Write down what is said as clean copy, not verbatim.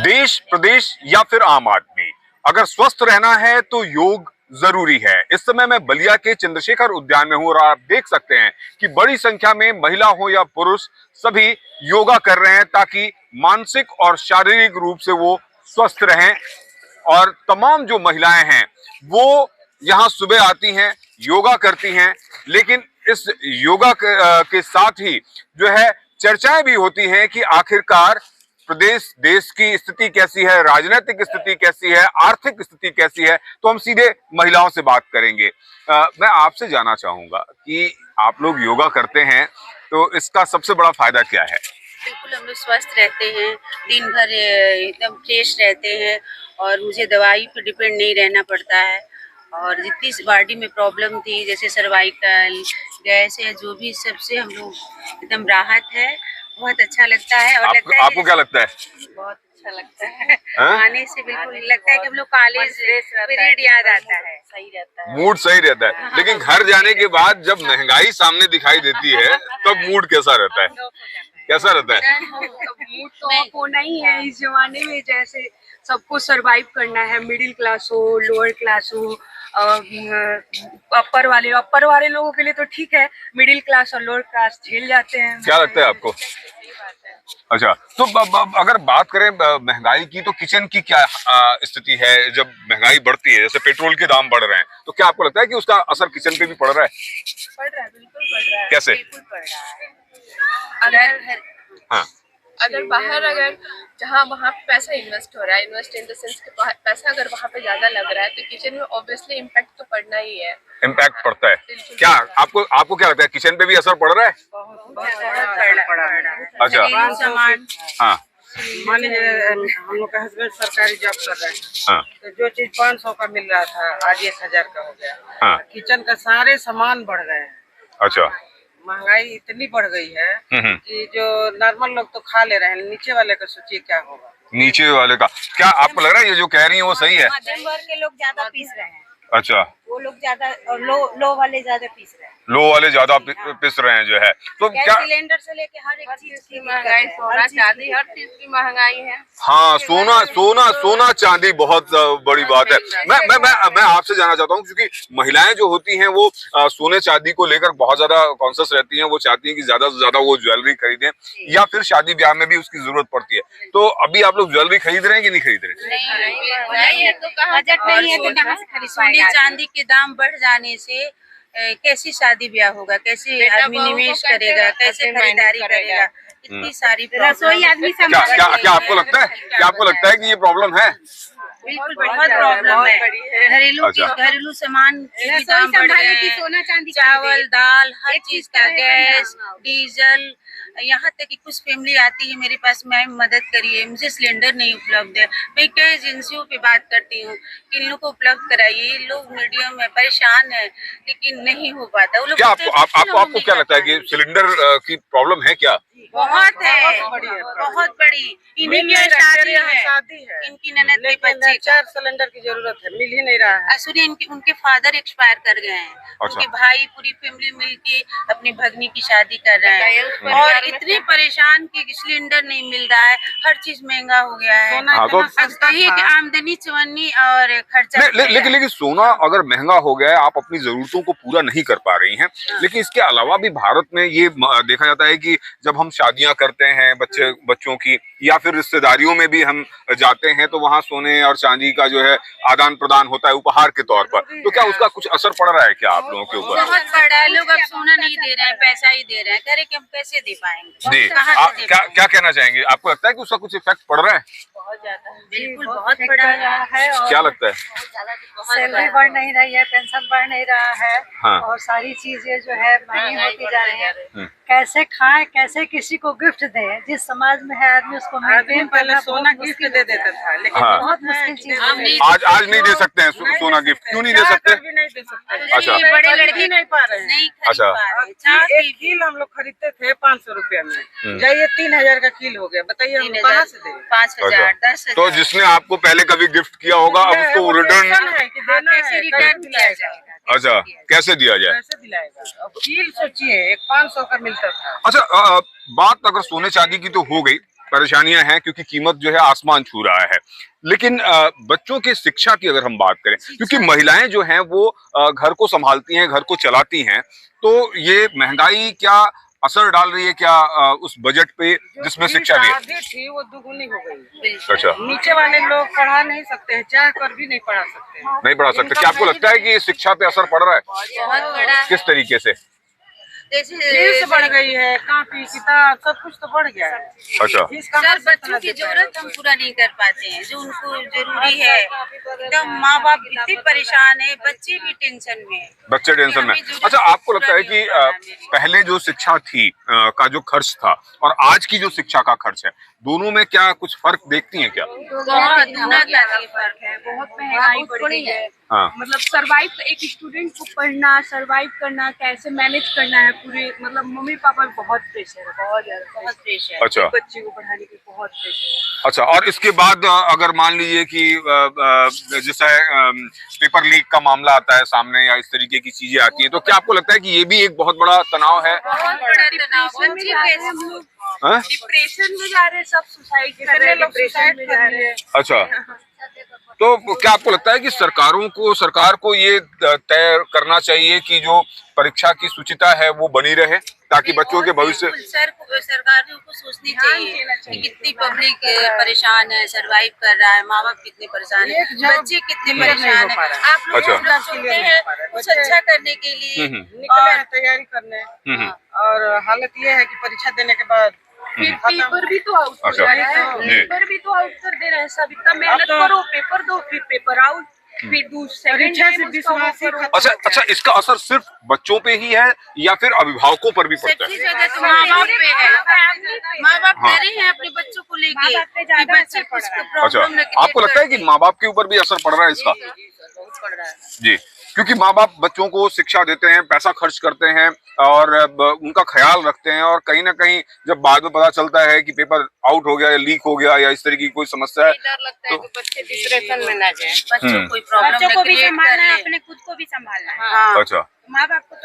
देश, प्रदेश या फिर आम आदमी, अगर स्वस्थ रहना है तो योग जरूरी है। इस समय मैं बलिया के चंद्रशेखर उद्यान में हूं और आप देख सकते हैं कि बड़ी संख्या में महिला हो या पुरुष सभी योगा कर रहे हैं ताकि मानसिक और शारीरिक रूप से वो स्वस्थ रहें। और तमाम जो महिलाएं हैं वो यहाँ सुबह आती हैं, योगा करती हैं, लेकिन इस योगा के साथ ही जो है चर्चाएं भी होती हैं कि आखिरकार प्रदेश देश की स्थिति कैसी है, राजनीतिक स्थिति कैसी है, आर्थिक स्थिति कैसी है। तो हम सीधे महिलाओं से बात करेंगे। मैं आपसे जानना चाहूंगा कि आप लोग योगा करते हैं तो इसका सबसे बड़ा फायदा क्या है? बिल्कुल, हम लोग स्वस्थ रहते हैं, दिन भर एकदम फ्रेश रहते हैं और मुझे दवाई पे डिपेंड नहीं रहना पड़ता है। और जितनी बॉडी में प्रॉब्लम थी जैसे सर्वाइकल, गैस है, जो भी सबसे हम लोग एकदम राहत है। बहुत अच्छा लगता है। और लगता है आपको क्या लगता है? बहुत अच्छा लगता है। आने से बिल्कुल लगता है कि हम लोग कॉलेज पीरियड याद आता है, सही रहता है, मूड सही रहता है। लेकिन घर जाने के बाद जब महंगाई सामने दिखाई देती है तब मूड कैसा रहता है? कैसा रहता है? मूड तो ऑफ होना ही है इस जमाने में। जैसे सबको सरवाइव करना है, मिडिल क्लास हो, लोअर क्लास हो, अपर वाले लोगों के लिए तो ठीक है, मिडिल क्लास और लोअर क्लास झेल जाते हैं। क्या लगता है आपको? अच्छा, तो अगर बात करें महंगाई की, तो किचन की क्या स्थिति है? जब महंगाई बढ़ती है, जैसे पेट्रोल के दाम बढ़ रहे हैं, तो क्या आपको लगता है कि उसका असर किचन पे भी पड़ रहा है? पड़ रहा है, बिल्कुल पड़ रहा है। कैसे? बिल्कुल पड़ रहा है। अगर बाहर अगर जहाँ वहाँ पे पैसा इन्वेस्ट हो रहा है, इन्वेस्ट इन द सेंस कि पैसा अगर वहाँ पे ज्यादा लग रहा है तो किचन में ऑब्वियसली इम्पैक्ट तो पड़ना ही है। इम्पैक्ट पड़ता है। क्या आपको क्या लगता है, किचन पे भी असर पड़ रहा है? अच्छा, हाँ, मान लीजिए हम लोग का हस्बैंड सरकारी जॉब कर रहे हैं, हाँ, तो जो चीज 500 का मिल रहा था आज 1000 का हो गया। हाँ, किचन का सारे सामान बढ़ गए हैं। अच्छा, महंगाई इतनी बढ़ गई है कि जो नॉर्मल लोग तो खा ले रहे हैं, नीचे वाले का सोचिए क्या होगा। नीचे वाले का क्या आपको लग रहा है ये जो कह रही है वो सही है? मध्यम वर्ग के लोग ज्यादा पीस रहे हैं। अच्छा, वो लोग ज्यादा और लो वाले ज्यादा पीस रहे हैं। लो वाले ज्यादा पिस रहे हैं जो है। तो गैस क्या सिलेंडर से लेके हर एक चीज की महंगाई, सोना चांदी हर चीज की महंगाई है। हाँ, सोना चांदी बहुत बड़ी बात है। मैं आपसे जानना चाहता हूँ, क्योंकि महिलाएं जो होती हैं वो सोने चांदी को लेकर बहुत ज्यादा कॉन्शियस रहती हैं। वो चाहती हैं कि ज्यादा से ज्यादा वो ज्वेलरी खरीदें या फिर शादी ब्याह में भी उसकी जरूरत पड़ती है। तो अभी आप लोग ज्वेलरी खरीद रहे हैं कि नहीं खरीद रहे? नहीं है तो बजट नहीं है तो कहाँ से खरीद? सोने चांदी के दाम बढ़ जाने से कैसी शादी ब्याह होगा, कैसे आदमी निवेश करेगा, कैसे खरीदारी करेगा, इतनी सारी रसोई आदमी क्या आपको लगता है कि ये प्रॉब्लम है? बिल्कुल बहुत प्रॉब्लम है। घरेलू सामान के दाम बढ़ रहे हैं, चावल दाल हर चीज का, गैस डीजल, यहाँ तक कि कुछ फैमिली आती है मेरे पास, मैम मदद करिए, मुझे सिलेंडर नहीं उपलब्ध है। मैं कई एजेंसियों पे बात करती हूँ कि इन लोग को उपलब्ध कराइए। लोग मीडियम में परेशान है लेकिन नहीं हो पाता। वो लोग क्या आपको क्या लगता है कि सिलेंडर की प्रॉब्लम है क्या? बहुत है, बहुत बड़ी। इन्हीं की शादी है, इनकी ननद के बच्चे, 4 सिलेंडर की जरूरत है, मिल ही नहीं रहा है। सुनिए, उनके फादर एक्सपायर कर गए हैं। अच्छा। उनके भाई पूरी फैमिली मिलके अपनी भगनी की शादी कर रहे हैं और इतने परेशान कि सिलेंडर नहीं मिल रहा है, हर चीज महंगा हो गया है। आमदनी चवन्नी और खर्चा। लेकिन सोना अगर महंगा हो गया है, आप अपनी जरूरतों को पूरा नहीं कर पा रही हैं। लेकिन इसके अलावा भी भारत में ये देखा जाता है कि जब हम शादियां करते हैं बच्चों की या फिर रिश्तेदारियों में भी हम जाते हैं तो वहाँ सोने और चांदी का जो है आदान प्रदान होता है उपहार के तौर पर। तो क्या उसका कुछ असर पड़ रहा है क्या आप लोगों के ऊपर? बहुत बड़ा है। लोग अब सोना नहीं दे रहे हैं, पैसा ही दे रहे हैं। कह रहे कि हम कैसे दे पाएंगे? क्या कहना चाहेंगे? आपको लगता है कि उसका कुछ इफेक्ट पड़ रहा है? बहुत ज्यादा, बिल्कुल बहुत बड़ा है। क्या लगता है? सैलरी बढ़ नहीं रही है, पेंशन बढ़ नहीं रहा है। हाँ। और सारी चीजें जो है महंगी होती जा रही है। कैसे खाएं, कैसे किसी को गिफ्ट दें? जिस समाज में है आदमी उसको मेंटेन पहले सोना गिफ्ट दे देता था, लेकिन बहुत मुश्किल चीज है। आज नहीं दे सकते हैं सोना गिफ्ट। क्यों नहीं दे सकते? भी नहीं दे सकते। अच्छा, बड़े लड़के नहीं पा रहे हैं। नहीं अच्छा। एक कील हम लोग खरीदते थे 500 रुपया में, जाइए 3000 का कील हो गया। बताइए हम कहाँ से दें? 5000 10,000। तो जिसने आपको पहले कभी गिफ्ट किया होगा अब उसको रिटर्न रिटर्न दिया जाएगा। अच्छा, कैसे दिया जाए? कैसे दिलाएगा? अब कील सोचिए, एक 500 का मिलता था। अच्छा, बात अगर सोने चांदी की तो हो गई, परेशानियां हैं क्योंकि कीमत जो है आसमान छू रहा है। लेकिन बच्चों की शिक्षा की अगर हम बात करें, क्योंकि महिलाएं जो हैं वो घर को संभालती हैं, घर को चलाती हैं, तो ये महंगाई क्या असर डाल रही है क्या उस बजट पे जिसमें शिक्षा भी है? आधी थी वो दुगुनी हो गई। अच्छा, नीचे वाले लोग पढ़ा नहीं सकते हैं, चाह कर भी नहीं पढ़ा सकते हैं। नहीं पढ़ा सकते। क्या आपको लगता है कि शिक्षा पे असर पड़ रहा है? बहुत बड़ा किस तरीके से? जैसे फीस बढ़ गई है, कॉपी किताब सब कुछ तो बढ़ गया है। अच्छा, फीस कहाँ सर से बच्चों इतना की देते हैं? जरूरत हम पूरा नहीं कर पाते हैं जो उनको जरूरी है। एकदम माँ बाप इतने परेशान है, बच्चे भी टेंशन में है। बच्चे टेंशन में। अच्छा, आपको लगता है कि पहले जो शिक्षा थी का जो खर्च था और आज की जो शिक्षा का खर्च है, दोनों में क्या कुछ फर्क देखती हैं क्या? बहुत दुना क्लास फर्क है। बहुत महंगाई बढ़ गई है। हाँ, मतलब सरवाइव एक स्टूडेंट को पढ़ना, सरवाइव करना, कैसे मैनेज करना है पूरे, मतलब मम्मी पापा पे बहुत प्रेशर है, बहुत ज्यादा बहुत प्रेशर। अच्छा, बच्चे को पढ़ाने की बहुत प्रेशर है। अच्छा। और इसके बाद अगर मान लीजिए कि जैसे पेपर लीक का मामला आता है सामने या इस तरीके की चीजें आती हैं, तो क्या आपको लगता है कि ये भी एक बहुत बड़ा तनाव है? बहुत बड़ा तनाव। बच्चे कैसे हाँ? डिप्रेशन में जा रहे हैं, सब सुसाइड कर रहे हैं, डिप्रेशन में जा रहे हैं। अच्छा, तो क्या आपको लगता है कि सरकार को ये तय करना चाहिए कि जो परीक्षा की शुचिता है वो बनी रहे ताकि बच्चों के भविष्य? सरकार को सोचनी चाहिए कि कितनी पब्लिक परेशान है, सरवाइव कर रहा है, माँ बाप कितने परेशान है, बच्चे कितने परेशान है। आप लोग अच्छा। सोचते हैं कुछ अच्छा करने के लिए निकले हैं तैयारी करने, और हालत ये है कि परीक्षा देने के बाद फिर पेपर भी तो आउट हो अच्छा। रहा है, जी। पेपर भी तो आउट कर दे रहे हैं सब। इतना मेहनत तो- करो, पेपर दो, फिर पेपर आउट, फिर दूसरे परीक्षा से विश्वास ही खत्म। अच्छा, अच्छा, इसका असर सिर्फ बच्चों पे ही है या फिर अभिभावकों पर भी पड़ता सबसे है? ज्यादा तो माँ बाप पे है। माँ बाप हाँ। डरे हैं अपने बच्चों को लेके माँ बाप पे कि ज्यादा बच्चे असर पड़ कुछ रहा है। अच्छा, प्रॉब्लम न आपको लगता है कि माँ बाप के ऊपर भी असर पड़ रहा है इसका? बहुत पड़ रहा है। जी, क्योंकि माँ बाप बच्चों को शिक्षा देते हैं, पैसा खर्च करते हैं और उनका ख्याल रखते हैं, और कहीं ना कहीं जब बाद में पता चलता है कि पेपर आउट हो गया या लीक हो गया या इस तरह की कोई समस्या है, डर लगता है तो- कि बच्चे डिप्रेशन में ना जाए, बच्चों कोई प्रॉब्लम बच्चों को भी क्रिएट कर संभालना है, ले। अपने खुद को भी संभालना है। हाँ, अच्छा, माँ बाप को तो